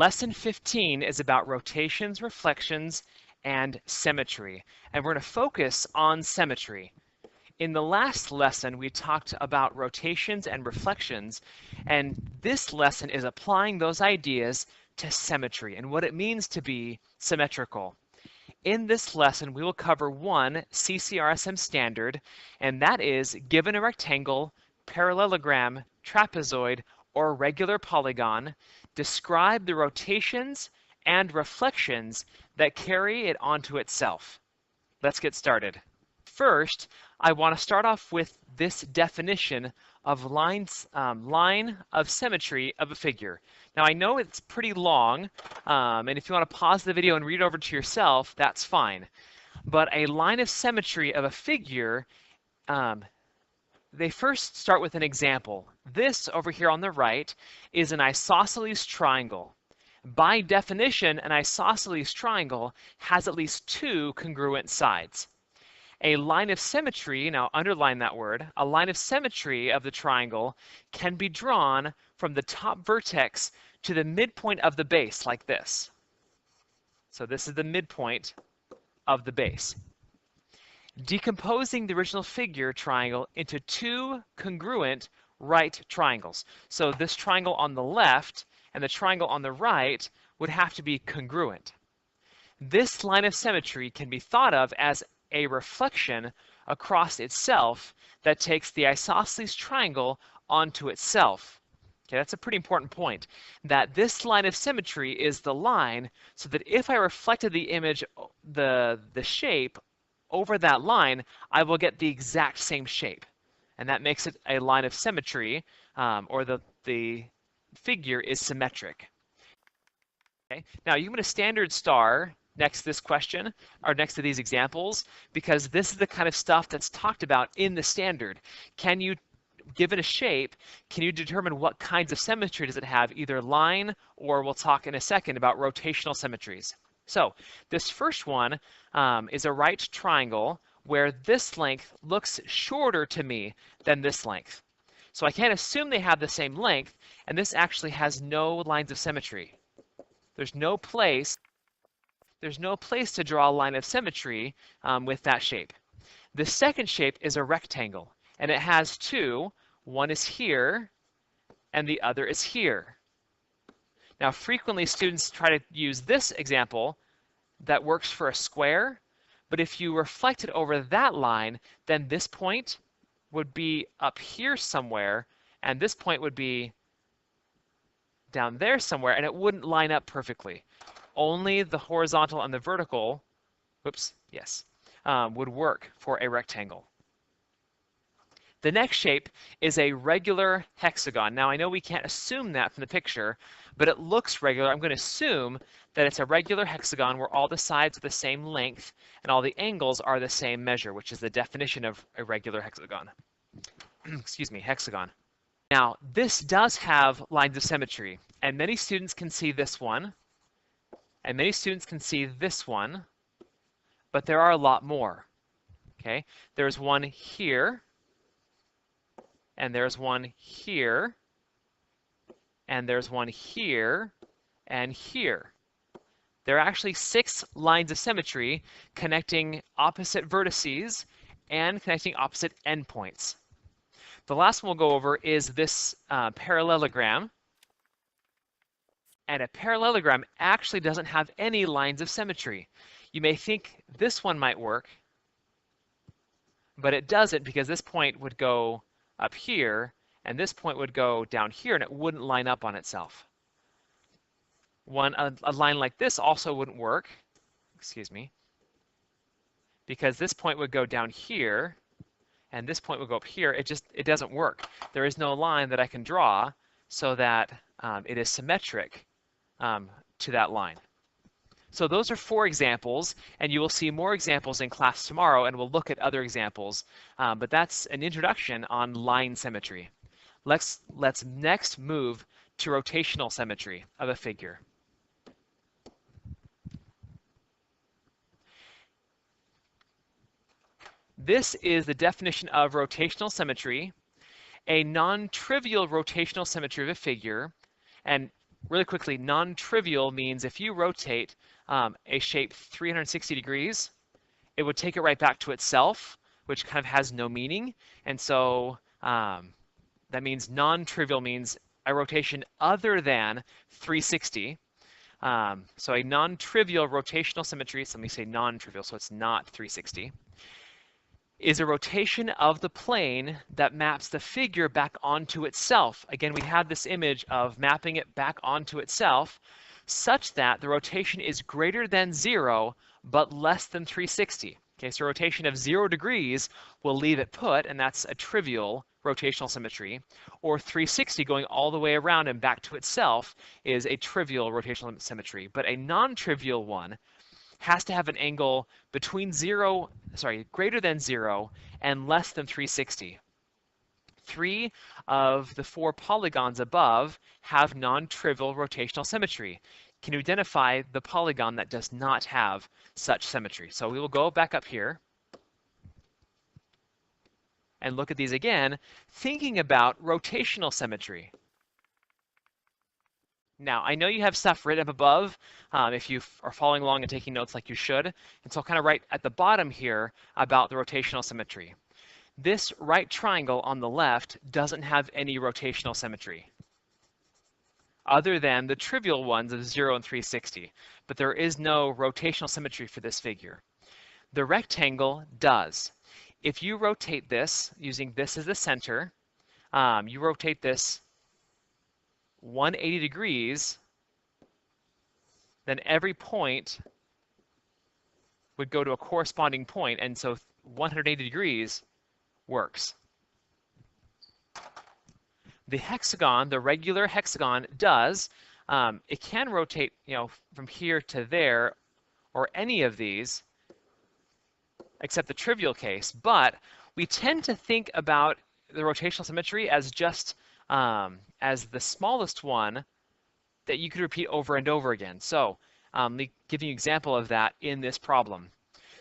Lesson 15 is about rotations, reflections, and symmetry, and we're going to focus on symmetry. In the last lesson, we talked about rotations and reflections, and this lesson is applying those ideas to symmetry and what it means to be symmetrical. In this lesson, we will cover one CCRSM standard, and that is, given a rectangle, parallelogram, trapezoid, or regular polygon, describe the rotations and reflections that carry it onto itself. Let's get started. First, I want to start off with this definition of line of symmetry of a figure. Now I know it's pretty long, and if you want to pause the video and read it over to yourself, that's fine. But a line of symmetry of a figure, they first start with an example. This over here on the right is an isosceles triangle. By definition, an isosceles triangle has at least two congruent sides. A line of symmetry, now underline that word, a line of symmetry of the triangle can be drawn from the top vertex to the midpoint of the base like this. So this is the midpoint of the base. Decomposing the original figure triangle into two congruent right triangles. So this triangle on the left and the triangle on the right would have to be congruent. This line of symmetry can be thought of as a reflection across itself that takes the isosceles triangle onto itself. Okay, that's a pretty important point, that this line of symmetry is the line so that if I reflected the image, the shape over that line, I will get the exact same shape. And that makes it a line of symmetry, or the figure is symmetric. Okay, now you can put a standard star next to this question, or next to these examples, because this is the kind of stuff that's talked about in the standard. Can you, given a shape, can you determine what kinds of symmetry does it have, either line, or we'll talk in a second about rotational symmetries. So this first one is a right triangle where this length looks shorter to me than this length. So I can't assume they have the same length, and this actually has no lines of symmetry. There's no place to draw a line of symmetry with that shape. The second shape is a rectangle, and it has two. One is here, and the other is here. Now, frequently students try to use this example that works for a square, but if you reflect it over that line, then this point would be up here somewhere, and this point would be down there somewhere, and it wouldn't line up perfectly. Only the horizontal and the vertical, would work for a rectangle. The next shape is a regular hexagon. Now I know we can't assume that from the picture, but it looks regular. I'm going to assume that it's a regular hexagon where all the sides are the same length and all the angles are the same measure, which is the definition of a regular hexagon. Excuse me, hexagon. Now this does have lines of symmetry, and many students can see this one, and many students can see this one, but there are a lot more. Okay, there's one here, and there's one here, and there's one here, and here. There are actually 6 lines of symmetry connecting opposite vertices and connecting opposite endpoints. The last one we'll go over is this parallelogram. And a parallelogram actually doesn't have any lines of symmetry. You may think this one might work, but it doesn't, because this point would go up here, and this point would go down here, and it wouldn't line up on itself. A line like this also wouldn't work, because this point would go down here, and this point would go up here. It doesn't work. There is no line that I can draw so that it is symmetric to that line. So those are 4 examples, and you will see more examples in class tomorrow, and we'll look at other examples. But that's an introduction on line symmetry. Let's next move to rotational symmetry of a figure. This is the definition of rotational symmetry, a non-trivial rotational symmetry of a figure, and really quickly, non-trivial means if you rotate a shape 360 degrees, it would take it right back to itself, which kind of has no meaning. And so that means non-trivial means a rotation other than 360. So a non-trivial rotational symmetry, so let me say non-trivial, so it's not 360, is a rotation of the plane that maps the figure back onto itself. Again, we have this image of mapping it back onto itself such that the rotation is greater than 0 but less than 360. Okay, so a rotation of 0 degrees will leave it put, and that's a trivial rotational symmetry. Or 360 going all the way around and back to itself is a trivial rotational symmetry. But a non-trivial one has to have an angle between greater than 0 and less than 360. 3 of the 4 polygons above have non-trivial rotational symmetry. Can you identify the polygon that does not have such symmetry? So we will go back up here and look at these again, thinking about rotational symmetry. Now, I know you have stuff written up above if you are following along and taking notes like you should. And so I'll kind of write at the bottom here about the rotational symmetry. This right triangle on the left doesn't have any rotational symmetry other than the trivial ones of 0 and 360. But there is no rotational symmetry for this figure. The rectangle does. If you rotate this, using this as the center, you rotate this 180 degrees, then every point would go to a corresponding point, and so 180 degrees works. The hexagon, the regular hexagon, does. It can rotate, from here to there, or any of these, except the trivial case. But we tend to think about the rotational symmetry as just as the smallest one that you could repeat over and over again. So let me give you an example of that in this problem.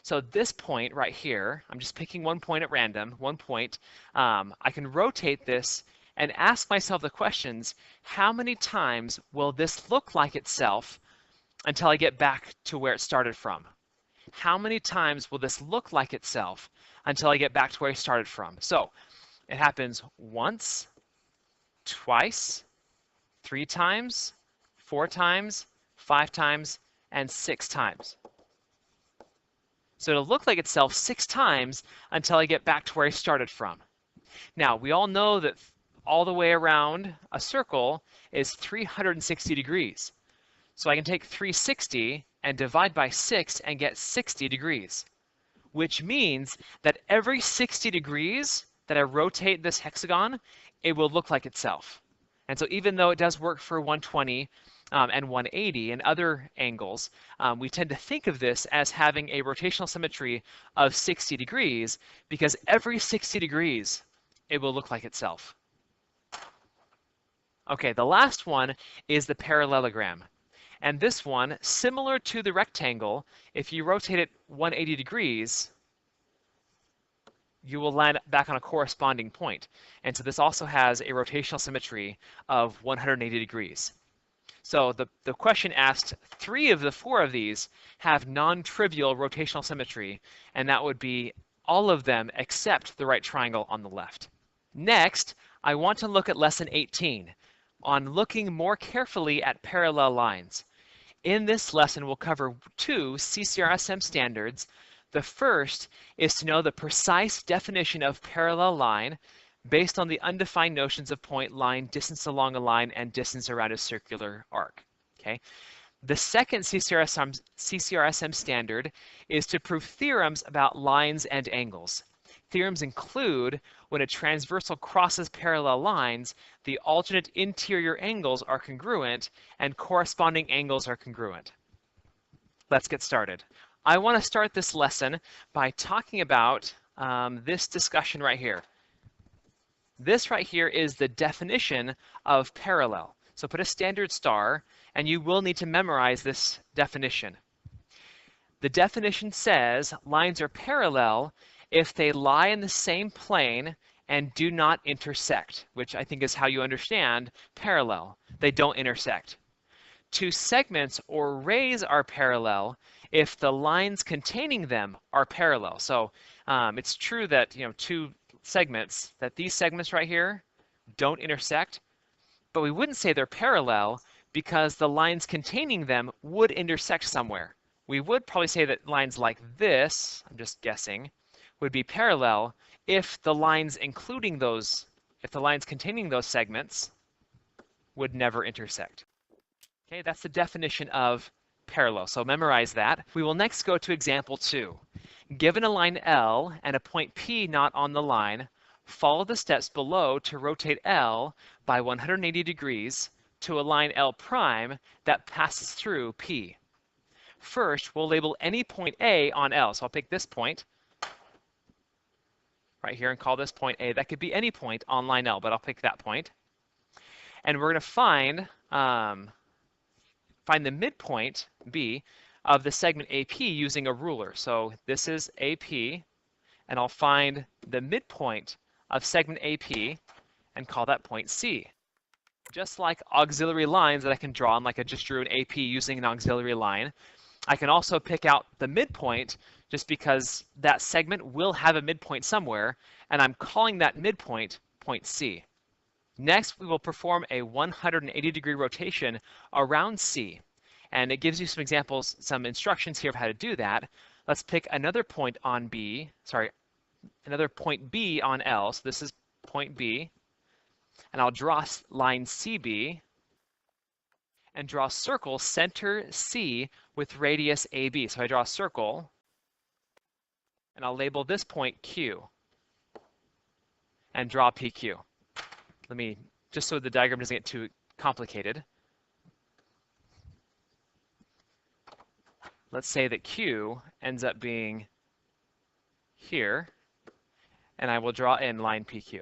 So this point right here, I'm just picking one point at random, one point. I can rotate this and ask myself the questions, how many times will this look like itself until I get back to where it started from? How many times will this look like itself until I get back to where I started from? So it happens once, twice, 3 times, 4 times, 5 times, and 6 times. So it'll look like itself 6 times until I get back to where I started from. Now, we all know that all the way around a circle is 360 degrees. So I can take 360 and divide by 6 and get 60 degrees, which means that every 60 degrees that I rotate this hexagon, it will look like itself. And so even though it does work for 120 and 180 and other angles, we tend to think of this as having a rotational symmetry of 60 degrees because every 60 degrees, it will look like itself. Okay, the last one is the parallelogram. And this one, similar to the rectangle, if you rotate it 180 degrees, you will land back on a corresponding point. And so this also has a rotational symmetry of 180 degrees. So the question asked 3 of the 4 of these have non-trivial rotational symmetry, and that would be all of them except the right triangle on the left. Next, I want to look at lesson 18 on looking more carefully at parallel lines. In this lesson, we'll cover 2 CCRSM standards. The first is to know the precise definition of parallel line based on the undefined notions of point, line, distance along a line, and distance around a circular arc. Okay. The second CCRSM standard is to prove theorems about lines and angles. Theorems include when a transversal crosses parallel lines, the alternate interior angles are congruent and corresponding angles are congruent. Let's get started. I want to start this lesson by talking about this discussion right here. This right here is the definition of parallel. So put a standard star, and you will need to memorize this definition. The definition says lines are parallel if they lie in the same plane and do not intersect, which I think is how you understand parallel. They don't intersect. Two segments or rays are parallel if the lines containing them are parallel. So it's true that two segments, that these segments right here don't intersect, but we wouldn't say they're parallel because the lines containing them would intersect somewhere. We would probably say that lines like this, I'm just guessing, would be parallel if the lines containing those segments would never intersect. Okay, that's the definition of parallel, so memorize that. We will next go to example 2. Given a line L and a point P not on the line, follow the steps below to rotate L by 180 degrees to a line L prime that passes through P. First, we'll label any point A on L. So I'll pick this point right here and call this point A. That could be any point on line L, but I'll pick that point. And we're going to find the midpoint, B, of the segment AP using a ruler. So this is AP, and I'll find the midpoint of segment AP and call that point C. Just like auxiliary lines that I can draw on, like I just drew an AP using an auxiliary line, I can also pick out the midpoint just because that segment will have a midpoint somewhere, and I'm calling that midpoint point C. Next, we will perform a 180-degree rotation around C. And it gives you some examples, some instructions here of how to do that. Let's pick another point on another point B on L. So this is point B. And I'll draw line CB and draw a circle center C with radius AB. So I draw a circle, and I'll label this point Q and draw PQ. Let me, just so the diagram doesn't get too complicated. Let's say that Q ends up being here, and I will draw in line PQ.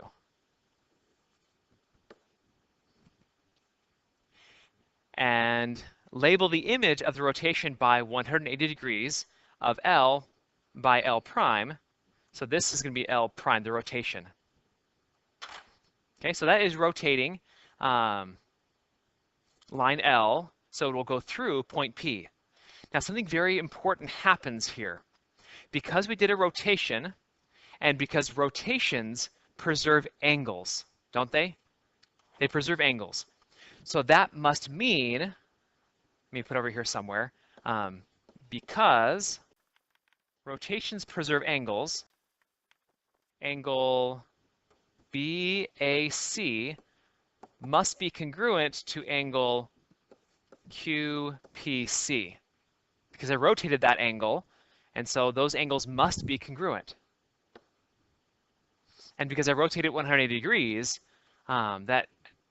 And label the image of the rotation by 180 degrees of L by L prime. So this is going to be L prime, the rotation. Okay, so that is rotating line L, so it will go through point P. Now something very important happens here. Because we did a rotation, and because rotations preserve angles, don't they? They preserve angles. So that must mean, let me put over here somewhere, because rotations preserve angles, angle BAC must be congruent to angle QPC, because I rotated that angle, and so those angles must be congruent. And because I rotated 180 degrees, that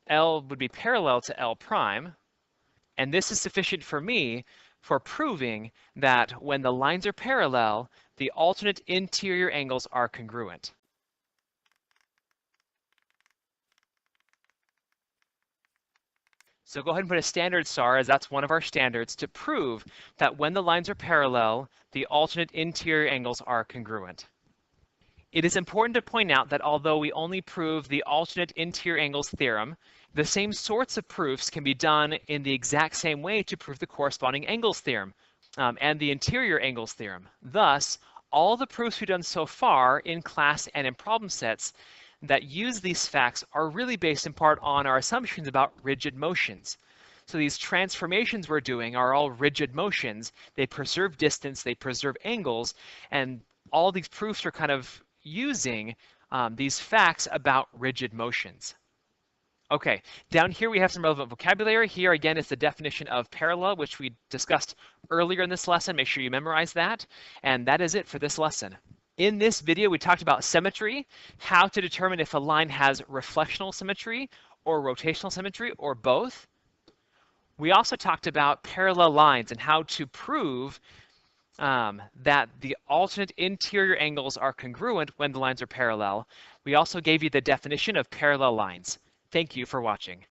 L would be parallel to L prime, and this is sufficient for me for proving that when the lines are parallel, the alternate interior angles are congruent. So go ahead and put a standard star, as that's one of our standards, to prove that when the lines are parallel, the alternate interior angles are congruent. It is important to point out that although we only prove the alternate interior angles theorem, the same sorts of proofs can be done in the exact same way to prove the corresponding angles theorem and the interior angles theorem. Thus, all the proofs we've done so far in class and in problem sets that use these facts are really based in part on our assumptions about rigid motions. So these transformations we're doing are all rigid motions. They preserve distance, they preserve angles, and all these proofs are kind of using these facts about rigid motions. Okay, down here we have some relevant vocabulary. Here again is the definition of parallel, which we discussed earlier in this lesson. Make sure you memorize that. And that is it for this lesson. In this video, we talked about symmetry, how to determine if a line has reflectional symmetry or rotational symmetry or both. We also talked about parallel lines and how to prove that the alternate interior angles are congruent when the lines are parallel. We also gave you the definition of parallel lines. Thank you for watching.